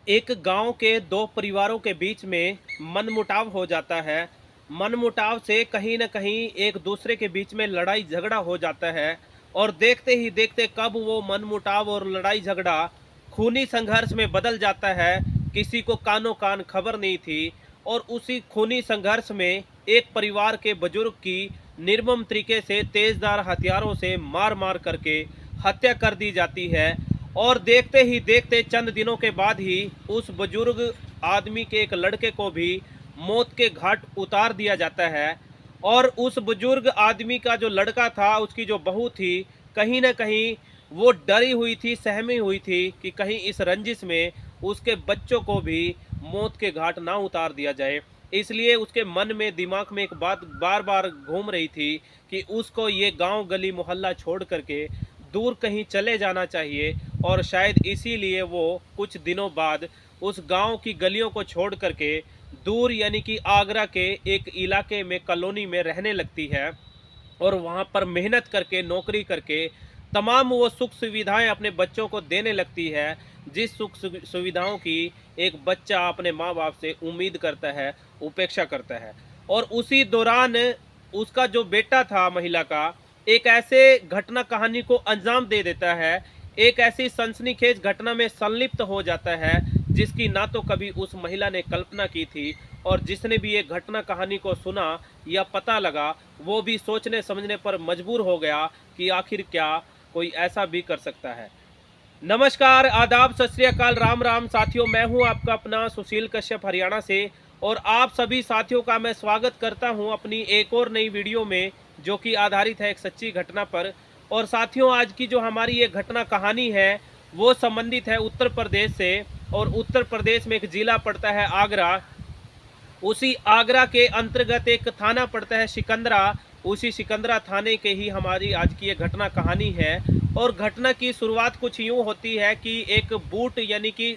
एक गांव के दो परिवारों के बीच में मनमुटाव हो जाता है। मनमुटाव से कहीं न कहीं एक दूसरे के बीच में लड़ाई झगड़ा हो जाता है और देखते ही देखते कब वो मनमुटाव और लड़ाई झगड़ा खूनी संघर्ष में बदल जाता है, किसी को कानो कान खबर नहीं थी। और उसी खूनी संघर्ष में एक परिवार के बुजुर्ग की निर्मम तरीके से तेजधार हथियारों से मार मार करके हत्या कर दी जाती है। और देखते ही देखते चंद दिनों के बाद ही उस बुजुर्ग आदमी के एक लड़के को भी मौत के घाट उतार दिया जाता है। और उस बुजुर्ग आदमी का जो लड़का था, उसकी जो बहू थी, कहीं ना कहीं वो डरी हुई थी, सहमी हुई थी कि कहीं इस रंजिश में उसके बच्चों को भी मौत के घाट ना उतार दिया जाए। इसलिए उसके मन में, दिमाग में एक बात बार बार घूम रही थी कि उसको ये गांव गली मोहल्ला छोड़ करके दूर कहीं चले जाना चाहिए। और शायद इसीलिए वो कुछ दिनों बाद उस गांव की गलियों को छोड़ करके दूर यानी कि आगरा के एक इलाके में, कॉलोनी में रहने लगती है। और वहाँ पर मेहनत करके, नौकरी करके तमाम वो सुख सुविधाएं अपने बच्चों को देने लगती है, जिस सुख सुविधाओं की एक बच्चा अपने माँ बाप से उम्मीद करता है, उपेक्षा करता है। और उसी दौरान उसका जो बेटा था महिला का, एक ऐसे घटना कहानी को अंजाम दे देता है, एक ऐसी सनसनीखेज घटना में संलिप्त हो जाता है जिसकी ना तो कभी उस महिला ने कल्पना की थी। और जिसने भी ये घटना कहानी को सुना या पता लगा, वो भी सोचने समझने पर मजबूर हो गया कि आखिर क्या कोई ऐसा भी कर सकता है। नमस्कार, आदाब, सत श्री अकाल, राम राम साथियों। मैं हूं आपका अपना सुशील कश्यप, हरियाणा से। और आप सभी साथियों का मैं स्वागत करता हूं अपनी एक और नई वीडियो में, जो कि आधारित है एक सच्ची घटना पर। और साथियों, आज की जो हमारी ये घटना कहानी है वो संबंधित है उत्तर प्रदेश से। और उत्तर प्रदेश में एक जिला पड़ता है आगरा। उसी आगरा के अंतर्गत एक थाना पड़ता है सिकंदरा। उसी सिकंदरा थाने के ही हमारी आज की ये घटना कहानी है। और घटना की शुरुआत कुछ यूं होती है कि एक बूट यानी कि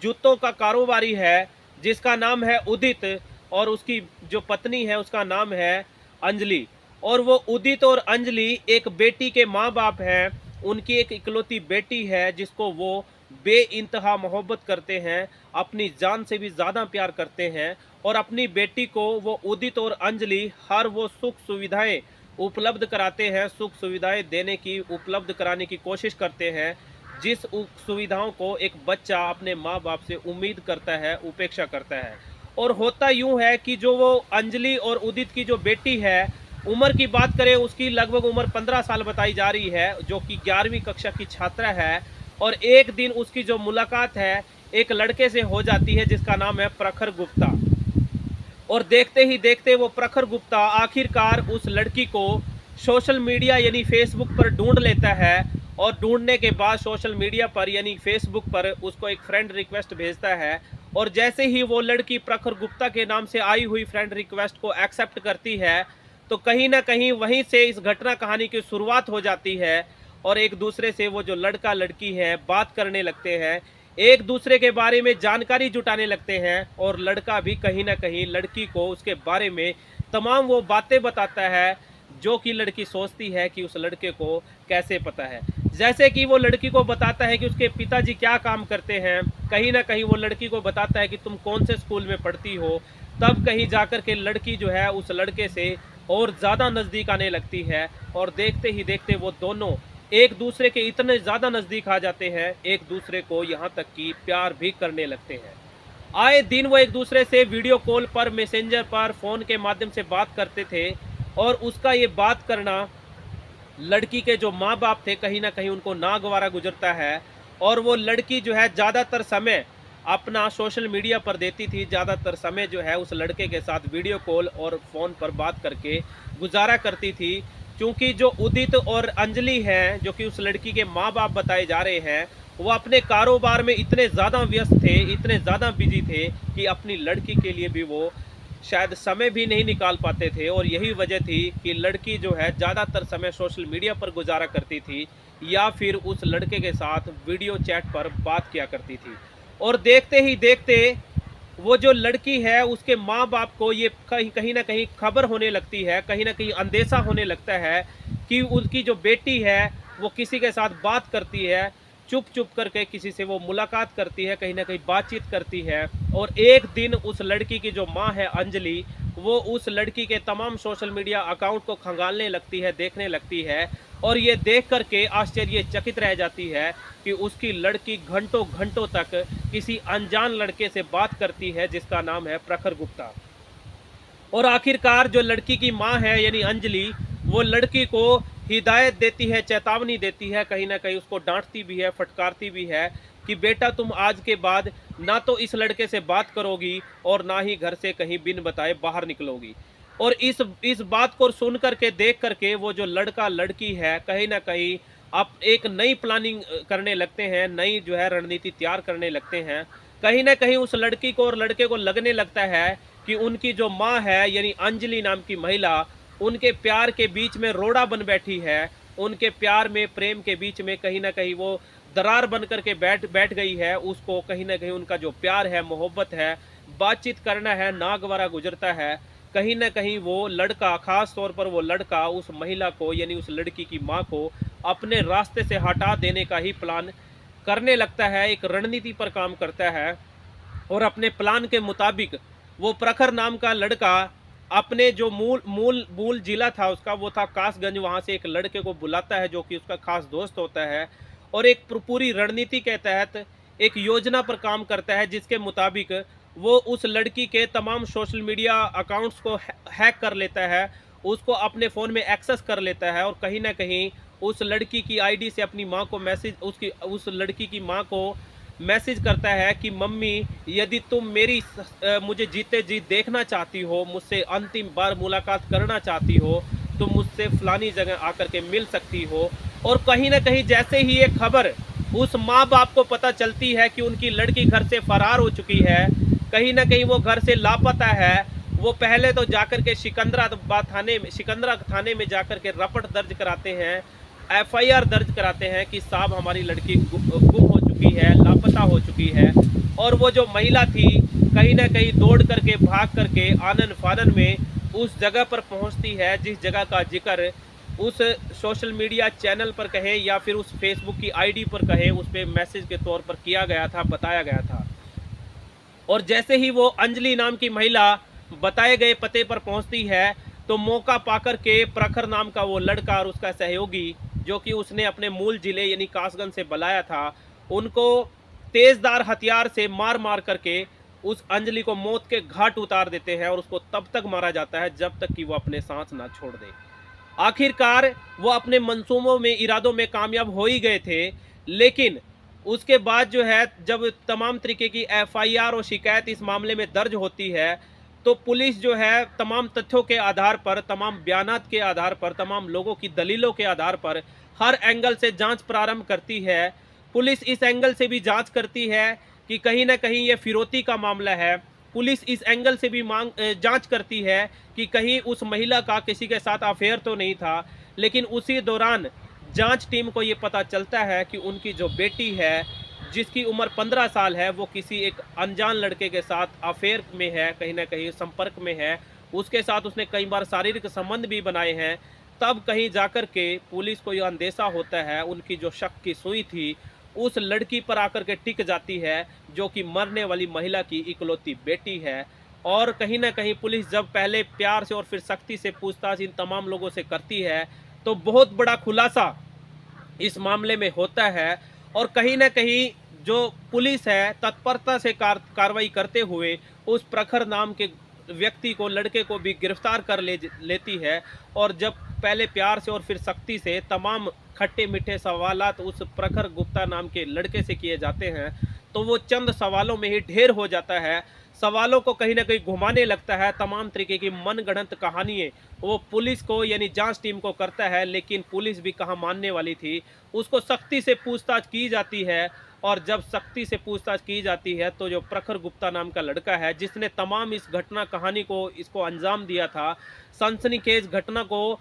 जूतों का कारोबारी है, जिसका नाम है उदित। और उसकी जो पत्नी है उसका नाम है अंजलि। और वो उदित और अंजलि एक बेटी के माँ बाप हैं। उनकी एक इकलौती बेटी है जिसको वो बेइंतहा मोहब्बत करते हैं, अपनी जान से भी ज़्यादा प्यार करते हैं। और अपनी बेटी को वो उदित और अंजलि हर वो सुख सुविधाएं उपलब्ध कराते हैं, सुख सुविधाएं देने की, उपलब्ध कराने की कोशिश करते हैं, जिस सुविधाओं को एक बच्चा अपने माँ बाप से उम्मीद करता है, उपेक्षा करता है। और होता यूं है कि जो वो अंजलि और उदित की जो बेटी है, उम्र की बात करें, उसकी लगभग उम्र 15 साल बताई जा रही है, जो कि 11वीं कक्षा की छात्रा है। और एक दिन उसकी जो मुलाकात है एक लड़के से हो जाती है जिसका नाम है प्रखर गुप्ता। और देखते ही देखते वो प्रखर गुप्ता आखिरकार उस लड़की को सोशल मीडिया यानी फेसबुक पर ढूंढ लेता है। और ढूंढने के बाद सोशल मीडिया पर यानी फेसबुक पर उसको एक फ्रेंड रिक्वेस्ट भेजता है। और जैसे ही वो लड़की प्रखर गुप्ता के नाम से आई हुई फ्रेंड रिक्वेस्ट को एक्सेप्ट करती है, तो कहीं ना कहीं वहीं से इस घटना कहानी की शुरुआत हो जाती है। और एक दूसरे से वो जो लड़का लड़की है बात करने लगते हैं, एक दूसरे के बारे में जानकारी जुटाने लगते हैं। और लड़का भी कहीं ना कहीं लड़की को उसके बारे में तमाम वो बातें बताता है जो कि लड़की सोचती है कि उस लड़के को कैसे पता है। जैसे कि वो लड़की को बताता है कि उसके पिताजी क्या काम करते हैं, कहीं ना कहीं वो लड़की को बताता है कि तुम कौन से स्कूल में पढ़ती हो। तब कहीं जाकर के लड़की जो है उस लड़के से और ज़्यादा नज़दीक आने लगती है। और देखते ही देखते वो दोनों एक दूसरे के इतने ज़्यादा नज़दीक आ जाते हैं, एक दूसरे को यहाँ तक कि प्यार भी करने लगते हैं। आए दिन वो एक दूसरे से वीडियो कॉल पर, मैसेंजर पर, फ़ोन के माध्यम से बात करते थे। और उसका ये बात करना लड़की के जो माँ बाप थे, कहीं ना कहीं उनको नागवारा गुजरता है। और वो लड़की जो है ज़्यादातर समय अपना सोशल मीडिया पर देती थी, ज़्यादातर समय जो है उस लड़के के साथ वीडियो कॉल और फ़ोन पर बात करके गुजारा करती थी। क्योंकि जो उदित और अंजलि हैं, जो कि उस लड़की के माँ बाप बताए जा रहे हैं, वो अपने कारोबार में इतने ज़्यादा व्यस्त थे, इतने ज़्यादा बिजी थे कि अपनी लड़की के लिए भी वो शायद समय भी नहीं निकाल पाते थे। और यही वजह थी कि लड़की जो है ज़्यादातर समय सोशल मीडिया पर गुजारा करती थी या फिर उस लड़के के साथ वीडियो चैट पर बात किया करती थी। और देखते ही देखते वो जो लड़की है उसके माँ बाप को ये कहीं कहीं ना कहीं खबर होने लगती है, कहीं ना कहीं अंदेशा होने लगता है कि उनकी जो बेटी है वो किसी के साथ बात करती है। चुप चुप करके किसी से वो मुलाकात करती है, कहीं ना कहीं बातचीत करती है। और एक दिन उस लड़की की जो माँ है अंजलि, वो उस लड़की के तमाम सोशल मीडिया अकाउंट को खंगालने लगती है, देखने लगती है। और ये देख करके आश्चर्यचकित रह जाती है कि उसकी लड़की घंटों घंटों तक किसी अनजान लड़के से बात करती है जिसका नाम है प्रखर गुप्ता। और आखिरकार जो लड़की की माँ है यानी अंजलि, वो लड़की को हिदायत देती है, चेतावनी देती है, कहीं ना कहीं उसको डांटती भी है, फटकारती भी है कि बेटा तुम आज के बाद ना तो इस लड़के से बात करोगी और ना ही घर से कहीं बिन बताए बाहर निकलोगी। और इस बात को सुन करके, देख करके, वो जो लड़का लड़की है कहीं ना कहीं आप एक नई प्लानिंग करने लगते हैं, नई जो है रणनीति तैयार करने लगते हैं। कहीं ना कहीं उस लड़की को और लड़के को लगने लगता है कि उनकी जो माँ है यानी अंजलि नाम की महिला, उनके प्यार के बीच में रोड़ा बन बैठी है। उनके प्यार में, प्रेम के बीच में कहीं ना कहीं वो दरार बन करके बैठ बैठ गई है। उसको कहीं ना कहीं उनका जो प्यार है, मोहब्बत है, बातचीत करना है, नागवारा गुजरता है। कहीं ना कहीं वो लड़का, खास तौर पर वो लड़का, उस महिला को यानी उस लड़की की माँ को अपने रास्ते से हटा देने का ही प्लान करने लगता है, एक रणनीति पर काम करता है। और अपने प्लान के मुताबिक वो प्रखर नाम का लड़का अपने जो मूल मूल मूल जिला था उसका, वो था कासगंज, वहाँ से एक लड़के को बुलाता है जो कि उसका खास दोस्त होता है। और एक पूरी रणनीति के तहत एक योजना पर काम करता है जिसके मुताबिक वो उस लड़की के तमाम सोशल मीडिया अकाउंट्स को हैक कर लेता है, उसको अपने फ़ोन में एक्सेस कर लेता है। और कहीं ना कहीं उस लड़की की आईडी से अपनी माँ को मैसेज, उस लड़की की माँ को मैसेज करता है कि मम्मी, यदि तुम मुझे जीते जी देखना चाहती हो, मुझसे अंतिम बार मुलाकात करना चाहती हो, तो मुझसे फलानी जगह आकर के मिल सकती हो। और कहीं ना कहीं जैसे ही ये खबर उस माँ बाप को पता चलती है कि उनकी लड़की घर से फरार हो चुकी है, कहीं ना कहीं वो घर से लापता है, वो पहले तो जाकर के सिकंदरा थाने में जाकर के रपट दर्ज कराते हैं, एफआईआर दर्ज कराते हैं कि साहब हमारी लड़की गुम हो चुकी है, लापता हो चुकी है। और वो जो महिला थी कहीं ना कहीं दौड़ करके, भाग करके, आनन फानन में उस जगह पर पहुंचती है जिस जगह का जिक्र उस सोशल मीडिया चैनल पर कहें या फिर उस फेसबुक की आईडी पर कहें, उस पर मैसेज के तौर पर किया गया था, बताया गया था। और जैसे ही वो अंजलि नाम की महिला बताए गए पते पर पहुंचती है, तो मौका पाकर के प्रखर नाम का वो लड़का और उसका सहयोगी, जो कि उसने अपने मूल जिले यानी कासगंज से बुलाया था, उनको तेजदार हथियार से मार मार करके उस अंजलि को मौत के घाट उतार देते हैं। और उसको तब तक मारा जाता है जब तक कि वो अपने सांस ना छोड़ दे। आखिरकार वो अपने मंसूबों में, इरादों में कामयाब हो ही गए थे। लेकिन उसके बाद जो है, जब तमाम तरीके की एफआईआर और शिकायत इस मामले में दर्ज होती है, तो पुलिस जो है तमाम तथ्यों के आधार पर, तमाम बयानात के आधार पर, तमाम लोगों की दलीलों के आधार पर हर एंगल से जांच प्रारंभ करती है। पुलिस इस एंगल से भी जांच करती है कि कहीं ना कहीं ये फिरौती का मामला है। पुलिस इस एंगल से भी जांच करती है कि कहीं उस महिला का किसी के साथ अफेयर तो नहीं था। लेकिन उसी दौरान जांच टीम को ये पता चलता है कि उनकी जो बेटी है, जिसकी उम्र 15 साल है, वो किसी एक अनजान लड़के के साथ अफेयर में है, कहीं ना कहीं संपर्क में है, उसके साथ उसने कई बार शारीरिक संबंध भी बनाए हैं। तब कहीं जाकर के पुलिस को यह अंदेशा होता है, उनकी जो शक की सुई थी उस लड़की पर आकर के टिक जाती है, जो कि मरने वाली महिला की इकलौती बेटी है। और कहीं ना कहीं पुलिस जब पहले प्यार से और फिर सख्ती से पूछताछ इन तमाम लोगों से करती है, तो बहुत बड़ा खुलासा इस मामले में होता है। और कहीं ना कहीं जो पुलिस है तत्परता से कार्रवाई करते हुए उस प्रखर नाम के व्यक्ति को, लड़के को भी गिरफ्तार कर लेती है। और जब पहले प्यार से और फिर सख्ती से तमाम खट्टे मीठे सवालात उस प्रखर गुप्ता नाम के लड़के से किए जाते हैं, तो वो चंद सवालों में ही ढेर हो जाता है। सवालों को कहीं ना कहीं घुमाने लगता है, तमाम तरीके की मनगढ़ंत कहानियाँ वो पुलिस को यानी जांच टीम को करता है। लेकिन पुलिस भी कहाँ मानने वाली थी, उसको सख्ती से पूछताछ की जाती है। और जब सख्ती से पूछताछ की जाती है, तो जो प्रखर गुप्ता नाम का लड़का है, जिसने तमाम इस घटना कहानी को, इसको अंजाम दिया था, सनसनीखेज घटना को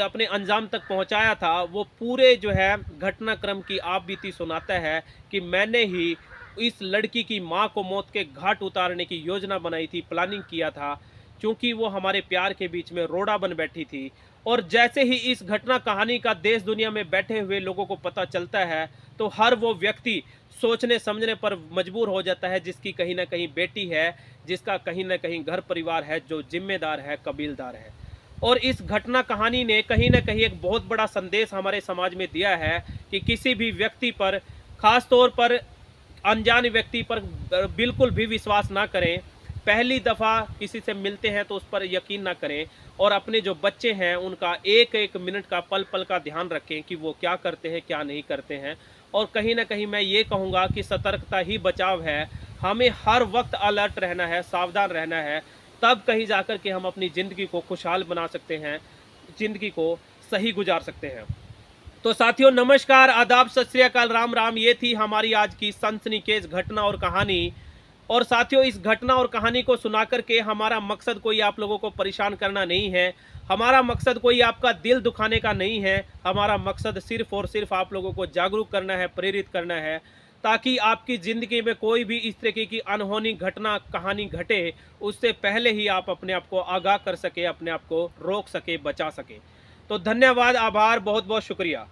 अपने अंजाम तक पहुंचाया था, वो पूरे जो है घटनाक्रम की आप बीती सुनाता है कि मैंने ही इस लड़की की मां को मौत के घाट उतारने की योजना बनाई थी, प्लानिंग किया था, क्योंकि वो हमारे प्यार के बीच में रोड़ा बन बैठी थी। और जैसे ही इस घटना कहानी का देश दुनिया में बैठे हुए लोगों को पता चलता है, तो हर वो व्यक्ति सोचने समझने पर मजबूर हो जाता है, जिसकी कहीं न कहीं बेटी है, जिसका कहीं न कहीं घर परिवार है, जो ज़िम्मेदार है, कबीलदार है। और इस घटना कहानी ने कहीं न कहीं एक बहुत बड़ा संदेश हमारे समाज में दिया है कि किसी भी व्यक्ति पर, ख़ास तौर पर अनजान व्यक्ति पर बिल्कुल भी विश्वास ना करें। पहली दफ़ा किसी से मिलते हैं तो उस पर यकीन ना करें, और अपने जो बच्चे हैं उनका एक-एक मिनट का, पल-पल का ध्यान रखें कि वो क्या करते हैं, क्या नहीं करते हैं। और कहीं न कहीं मैं ये कहूँगा कि सतर्कता ही बचाव है। हमें हर वक़्त अलर्ट रहना है, सावधान रहना है, तब कहीं जाकर के हम अपनी ज़िंदगी को खुशहाल बना सकते हैं, ज़िंदगी को सही गुज़ार सकते हैं। तो साथियों, नमस्कार, आदाब, सत श्री अकाल, राम राम। ये थी हमारी आज की सनसनीखेज घटना और कहानी। और साथियों, इस घटना और कहानी को सुना कर के हमारा मकसद कोई आप लोगों को परेशान करना नहीं है, हमारा मकसद कोई आपका दिल दुखाने का नहीं है। हमारा मकसद सिर्फ़ और सिर्फ़ आप लोगों को जागरूक करना है, प्रेरित करना है, ताकि आपकी ज़िंदगी में कोई भी इस तरीके की अनहोनी घटना, कहानी घटे, उससे पहले ही आप अपने आप को आगाह कर सकें, अपने आप को रोक सकें, बचा सकें। तो धन्यवाद, आभार, बहुत-बहुत शुक्रिया।